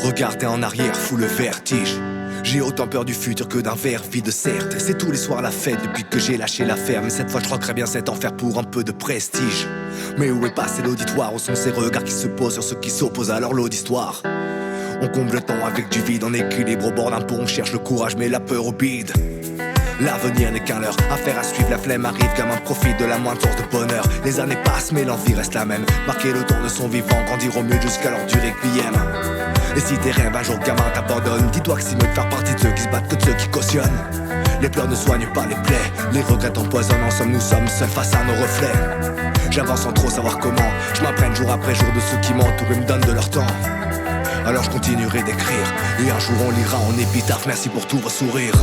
Regarder en arrière fout le vertige. J'ai autant peur du futur que d'un verre vide, certes. C'est tous les soirs la fête depuis que j'ai lâché l'affaire. Mais cette fois je croquerais bien cet enfer pour un peu de prestige. Mais où est passé l'auditoire? Où sont ces regards qui se posent sur ceux qui s'opposent à leur lot d'histoire? On comble le temps avec du vide, en équilibre au bord d'un pont. On cherche le courage mais la peur au bide. L'avenir n'est qu'un leurre, affaire à suivre, la flemme arrive, gamin profite de la moindre source de bonheur. Les années passent mais l'envie reste la même, marquer le tour de son vivant, grandir au mieux jusqu'à l'heure du requiem. Et si tes rêves un jour gamin t'abandonnent, dis-toi que c'est mieux de faire partie de ceux qui se battent que de ceux qui cautionnent. Les pleurs ne soignent pas les plaies, les regrets empoisonnent, en somme nous sommes seuls face à nos reflets. J'avance sans trop savoir comment, je m'apprenne jour après jour de ceux qui m'entourent et me donnent de leur temps. Alors je continuerai d'écrire, et un jour on lira en épitaphe, merci pour tous vos sourires.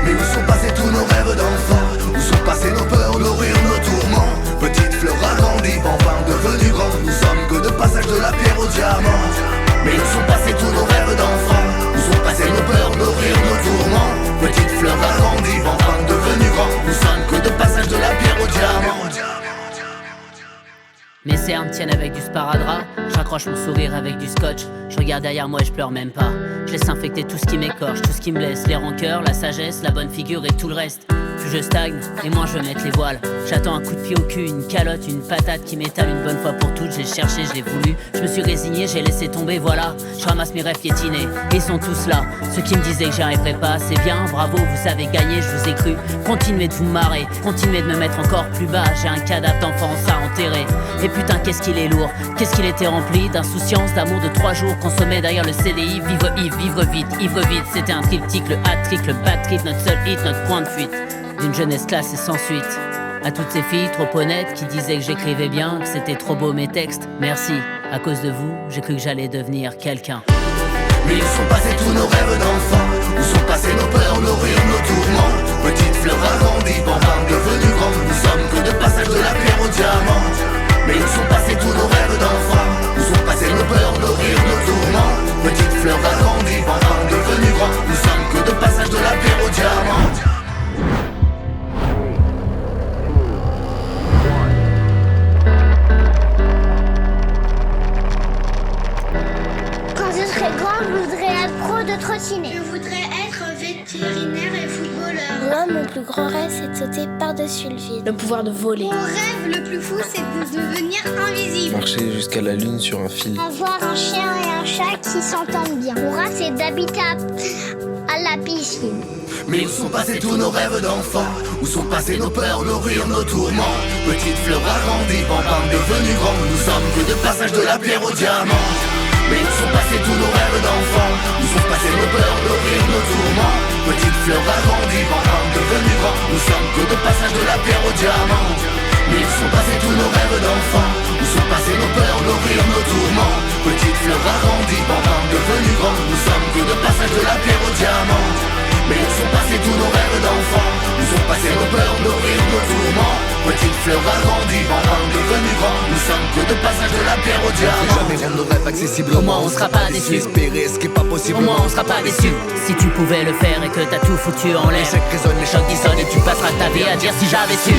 Mais où sont passés tous nos rêves d'enfants? Où sont passés nos peurs, nos rires, nos tourments? Petite fleur agrandie, enfin devenue grande. Nous sommes que de passage de la pierre au diamant. Mais où sont passés tous nos rêves d'enfants? Où sont passés nos peurs, nos rires, nos tourments? Petite fleur agrandie, enfin devenue grande. Nous sommes que de passage de la pierre au diamant. Mes cernes tiennent avec du sparadrap. J'accroche mon sourire avec du scotch. Je regarde derrière moi et je pleure même pas. Je laisse infecter tout ce qui m'écorche, tout ce qui me blesse. Les rancœurs, la sagesse, la bonne figure et tout le reste. Plus je stagne et moins je veux mettre les voiles. J'attends un coup de pied au cul, une calotte, une patate qui m'étale une bonne fois pour toutes. J'ai cherché, je l'ai voulu. Je me suis résigné, j'ai laissé tomber, voilà. Je ramasse mes rêves piétinés et ils sont tous là. Ceux qui me disaient que j'y arriverais pas, c'est bien, bravo, vous avez gagné, je vous ai cru. Continuez de vous marrer, continuez de me mettre encore plus bas. J'ai un cadavre d'enfance à enterrer. Et putain, qu'est-ce qu'il est lourd, qu'est-ce qu'il était rempli d'insouciance, d'amour de 3 jours consommé derrière le CDI. Vivre ivre, vivre vite, c'était un triptyque, le hat-trick, le bad trip, notre seul hit, notre point de fuite. D'une jeunesse classe et sans suite. À toutes ces filles trop honnêtes qui disaient que j'écrivais bien, que c'était trop beau mes textes, merci. À cause de vous, j'ai cru que j'allais devenir quelqu'un. Mais où sont passés tous nos rêves d'enfants? Où sont passés nos peurs, nos rires, nos tourments? Petite fleur agrandie, enfin devenue grande. Nous sommes que de passage de la pierre au diamant. Mais où sont passés tous nos rêves d'enfants? Où sont passés nos peurs, nos rires, nos tourments? Petite fleur agrandie, enfin devenue grande. Nous sommes que de passage de la pierre au diamant. Je voudrais être pro de trottinette. Je voudrais être vétérinaire et footballeur. Moi, mon plus grand rêve, c'est de sauter par-dessus le vide. Le pouvoir de voler. Mon rêve le plus fou, c'est de devenir invisible. Marcher jusqu'à la lune sur un fil. Avoir un chien et un chat qui s'entendent bien. Mon rêve, c'est d'habiter à la piscine. Mais où sont passés tous nos rêves d'enfants? Où sont passés nos peurs, nos rires, nos tourments? Petite fleur agrandie, bambam devenue grande. Nous sommes que de passage de la pierre au diamant. Mais où sont passés tous nos rêves d'enfants? Où sont passés nos peurs, nos rires, nos tourments? Petite fleur agrandie, bambam devenue grande. Nous sommes que de passage de la pierre au diamant. Mais où sont passés tous nos rêves d'enfants? Où sont passés nos peurs, nos rires, nos tourments? Petite fleur agrandie, bambam devenue grande. Nous sommes que de passage de la pierre au diamant. Mais où sont passés tous nos rêves d'enfants? Où sont passés nos peurs, nos rires, nos tourments? Petite fleur agrandie, bambam devenue grande. Nous sommes que de passage de la pierre au diamant. Jamais rendre nos rêves accessibles. Au moins on sera pas déçus. Espérer ce qui est pas possible. Au moins on sera pas déçus. Si tu pouvais le faire et que t'as tout foutu en l'air. L'échec résonne, les Choc qui sonne et tu passeras ta vie à dire si j'avais su.